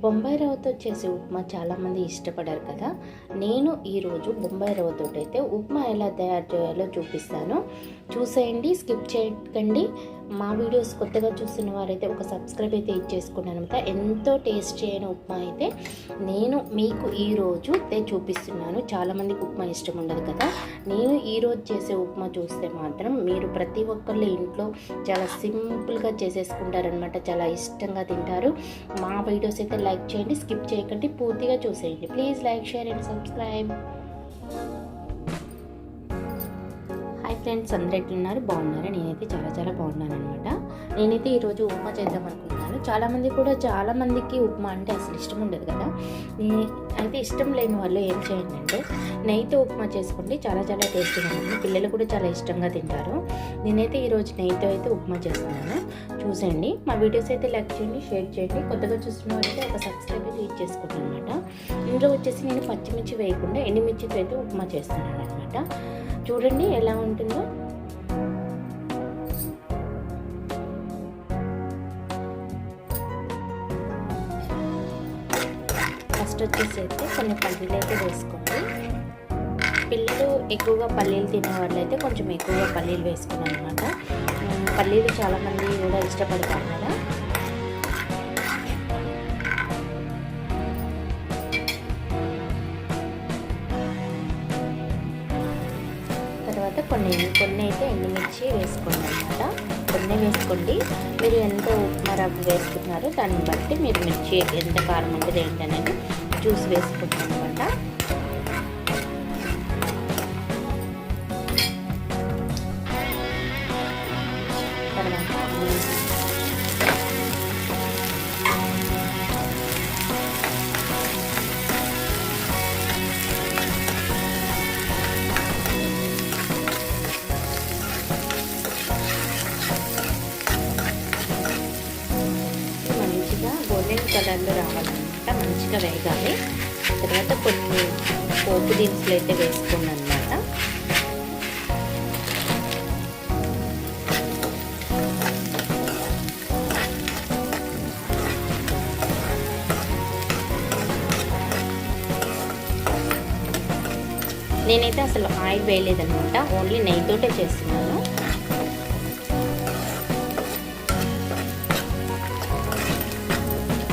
బొంబాయి రవ్వతో చేసే ఉప్మా చాలామంది ఇష్టపడరు కదా. నేను ఈరోజు బొంబాయి రవ్వతో అయితే ఉప్మా ఎలా తయారు చేయాలో చూపిస్తాను. చూసేయండి, స్కిప్ చేయకండి. మా వీడియోస్ కొత్తగా చూస్తున్న వారైతే ఒక సబ్స్క్రైబ్ అయితే ఇచ్చేసుకోండి అనమాట. ఎంతో టేస్టీ అయిన ఉప్మా అయితే నేను మీకు ఈరోజు చూపిస్తున్నాను. చాలామందికి ఉప్మా ఇష్టం ఉండదు కదా. నేను ఈరోజు చేసే ఉప్మా చూస్తే మాత్రం మీరు ప్రతి ఒక్కళ్ళు ఇంట్లో చాలా సింపుల్గా చేసేసుకుంటారనమాట. చాలా ఇష్టంగా తింటారు. మా వీడియోస్ అయితే లైక్ చేయండి, స్కిప్ చేయకండి, పూర్తిగా చూసేయండి. Please like, share and subscribe. Hi friends, అందరూ ఎట్లున్నారు? బాగున్నారా? నేనైతే చాలా బాగున్నాను అనమాట. నేనైతే ఈరోజు ఉప్మా చేద్దాం అనుకుంటున్నాను. చాలామందికి ఉప్మా అంటే అసలు ఇష్టం ఉండదు కదా. అయితే ఇష్టం లేని వాళ్ళు ఏం చేయండి అంటే నెయ్యితో ఉప్మా చేసుకోండి. చాలా టేస్టీగా ఉంటుంది. పిల్లలు కూడా చాలా ఇష్టంగా తింటారు. నేనైతే ఈరోజు నెయ్యితో అయితే ఉప్మా చేస్తున్నాను. చూసేయండి. మా వీడియోస్ అయితే లైక్ చేయండి, షేర్ చేయండి. కొత్తగా చూస్తున్న వాళ్ళైతే ఒక సబ్స్క్రైబ్ అయితే ఇచ్చేసుకుంటాను అనమాట. ఇందులో వచ్చేసి నేను పచ్చిమిర్చి వేయకుండా ఎండుమిర్చితో అయితే ఉప్మా చేస్తున్నాను అనమాట. చూడండి ఎలా ఉంటుందో. ఫస్ట్ వచ్చేసి అయితే కొన్ని పల్లీలు అయితే వేసుకోండి. పిల్లలు ఎక్కువగా పల్లీలు తినే వాళ్ళైతే కొంచెం ఎక్కువగా పల్లీలు వేసుకున్నాను అనమాట. పల్లీలు చాలామంది కూడా ఇష్టపడతారు కదా. తర్వాత కొన్ని అయితే ఎండుమిర్చి వేసుకోండి అనమాట. కొన్ని వేసుకోండి. మీరు ఎంత ఉప్మా రవ్వ వేసుకున్నారో దాన్ని బట్టి మీరు మిర్చి ఎంత కారం ఉంటుంది ఏంటనేది చూసి వేసుకుంటాను అనమాట. తర్వాత గోల్డెన్ కలర్లో రావాలన్నమాట. మంచిగా వేగాలి. తర్వాత కొన్ని పోపు దినుసులు అయితే వేసుకోండి అనమాట. నేనైతే అసలు ఆయిల్ వేయలేదనమాట. ఓన్లీ నెయ్యితోటే చేస్తున్నాను.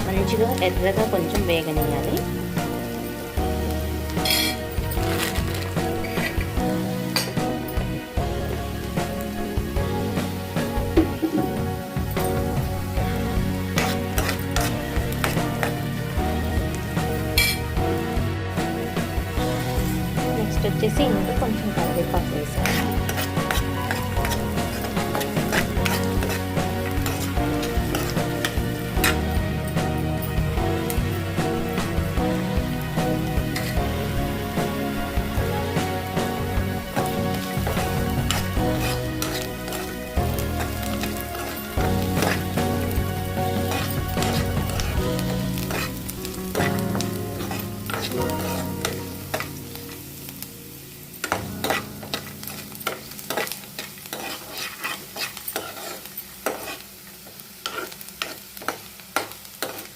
మంచిగా ఎర్రగా కొంచెం వేగనియాలి. నెక్స్ట్ వచ్చేసి ఇందులో కొంచెం కరివేపాకు వేసాను.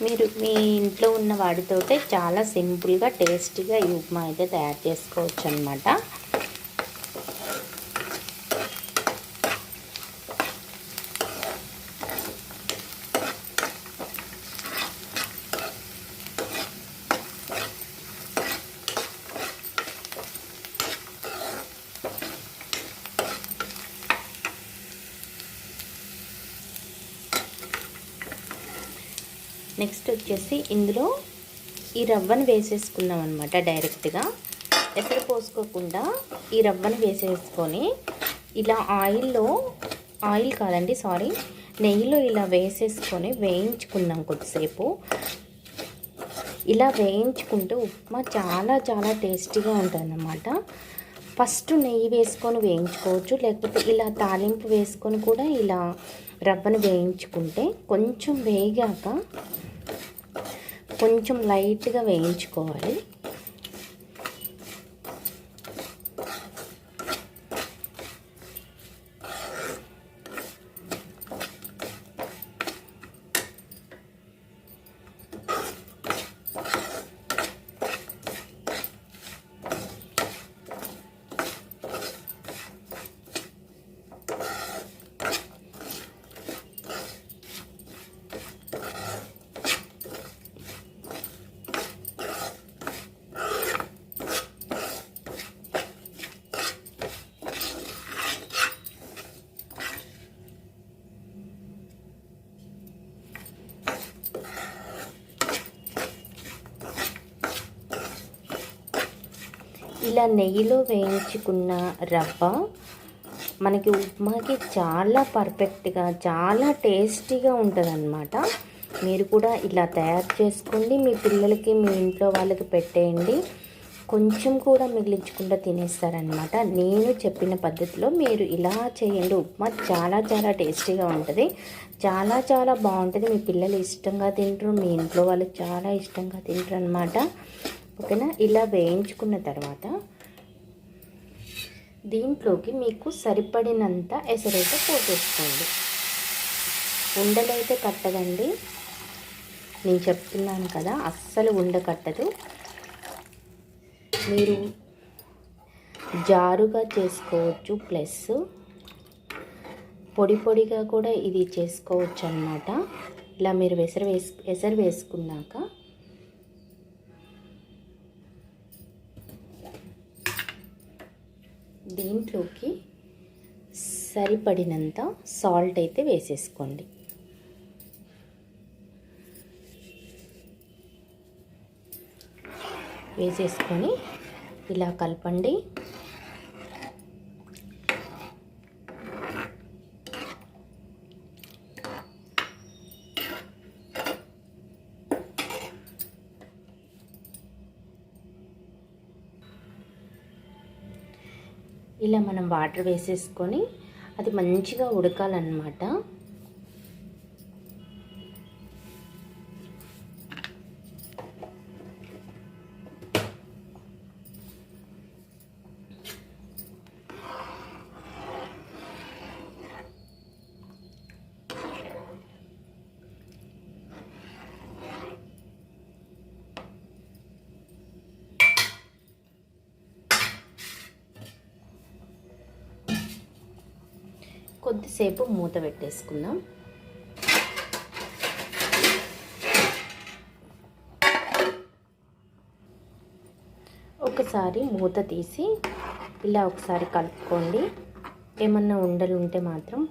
మీరు మీ ఇంట్లో ఉన్న వాటితోటే చాలా సింపుల్గా టేస్టీగా ఈ ఉప్మా అయితే తయారు చేసుకోవచ్చు అన్నమాట. నెక్స్ట్ వచ్చేసి ఇందులో ఈ రవ్వను వేసేసుకున్నాం అనమాట. డైరెక్ట్గా ఎసరు పోసుకోకుండా ఈ రవ్వను వేసేసుకొని ఇలా నెయ్యిలో ఇలా వేసేసుకొని వేయించుకున్నాం కొద్దిసేపు. ఇలా వేయించుకుంటే ఉప్మా చాలా టేస్టీగా ఉంటుంది అన్నమాట. ఫస్ట్ నెయ్యి వేసుకొని వేయించుకోవచ్చు, లేకపోతే ఇలా తాలింపు వేసుకొని కూడా ఇలా రవ్వను వేయించుకుంటే కొంచెం వేగాక కొంచెం లైట్గా వేయించుకోవాలి. ఇలా నెయ్యిలో వేయించుకున్న రవ్వ మనకి ఉప్మాకి చాలా పర్ఫెక్ట్గా, చాలా టేస్టీగా ఉంటుందన్నమాట. మీరు కూడా ఇలా తయారు చేసుకోండి, మీ పిల్లలకి, మీ ఇంట్లో వాళ్ళకి పెట్టేయండి. కొంచెం కూడా మిగిలించకుండా తినేస్తారనమాట. నేను చెప్పిన పద్ధతిలో మీరు ఇలా చేయండి. ఉప్మా చాలా చాలా టేస్టీగా ఉంటుంది, చాలా చాలా బాగుంటుంది. మీ పిల్లలు ఇష్టంగా తింటారు, మీ ఇంట్లో వాళ్ళు చాలా ఇష్టంగా తింటారు అనమాట. ఓకేనా? ఇలా వేయించుకున్న తర్వాత దీంట్లోకి మీకు సరిపడినంత ఎసరైతే పోసేసుకోండి. ఉండలైతే కట్టదండి, నేను చెప్తున్నాను కదా, అస్సలు ఉండ కట్టదు. మీరు జారుగా చేసుకోవచ్చు, ప్లస్ పొడి పొడిగా కూడా ఇది చేసుకోవచ్చు అన్నమాట. ఇలా మీరు ఎసరు వేసుకున్నాక దీంట్లోకి సరిపడినంత సాల్ట్ అయితే వేసేసుకోండి. వేసేసుకొని ఇలా కలపండి. ఇలా మనం వాటర్ వేసేసుకొని అది మంచిగా ఉడకాలన్నమాట. కొద్దిసేపు మూత పెట్టేసుకుందాం. ఒకసారి మూత తీసి ఇలా ఒకసారి కలుపుకోండి. ఏమన్నా ఉండలు ఉంటే మాత్రం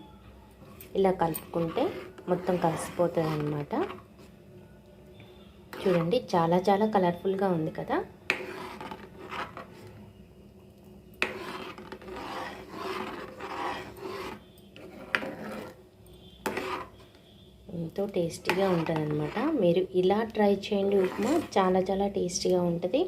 ఇలా కలుపుకుంటే మొత్తం కలిసిపోతుంది అన్నమాట. చూడండి, చాలా చాలా కలర్ఫుల్గా ఉంది కదా. ఎంతో టేస్టీగా ఉంటుంది అన్నమాట. మీరు ఇలా ట్రై చేయండి. ఉప్మా చాలా చాలా టేస్టీగా ఉంటుంది.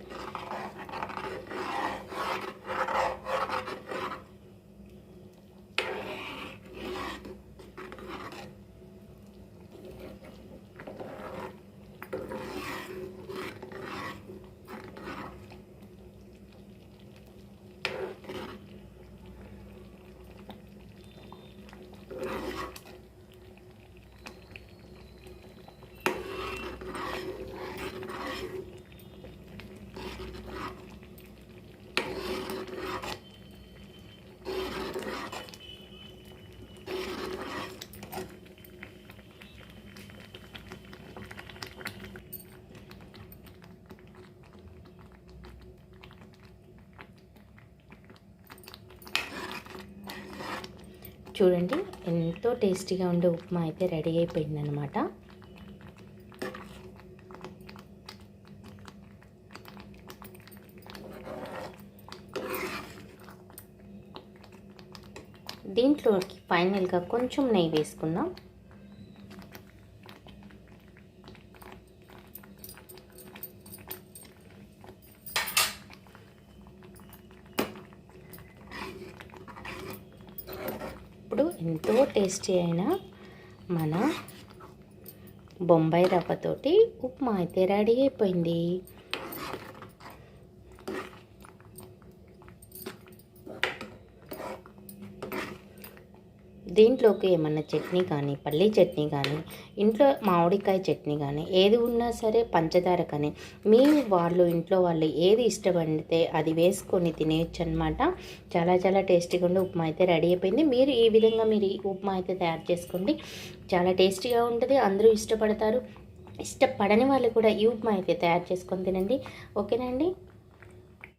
చూడండి, ఎంతో టేస్టీగా ఉండే ఉప్మా అయితే రెడీ అయిపోయిందనమాట. దీంట్లోకి ఫైనల్గా కొంచెం నెయ్యి వేసుకుందాం. ఇప్పుడు ఎంతో టేస్టీ అయిన మన బొంబాయి రవ్వతోటి ఉప్మా అయితే రెడీ అయిపోయింది. దీంట్లోకి ఏమన్నా చట్నీ కానీ, పల్లీ చట్నీ కానీ, ఇంట్లో మామిడికాయ చట్నీ కానీ, ఏది ఉన్నా సరే, పంచదార కానీ, మీ వాళ్ళు ఇంట్లో వాళ్ళు ఏది ఇష్టపడితే అది వేసుకొని తినేయచ్చు అనమాట. చాలా చాలా టేస్టీగా ఉండే ఉప్మా అయితే రెడీ అయిపోయింది. మీరు ఈ విధంగా మీరు ఈ ఉప్మా అయితే తయారు చేసుకోండి, చాలా టేస్టీగా ఉంటుంది, అందరూ ఇష్టపడతారు. ఇష్టపడని వాళ్ళు కూడా ఈ ఉప్మా అయితే తయారు చేసుకొని తినండి. ఓకేనా అండి?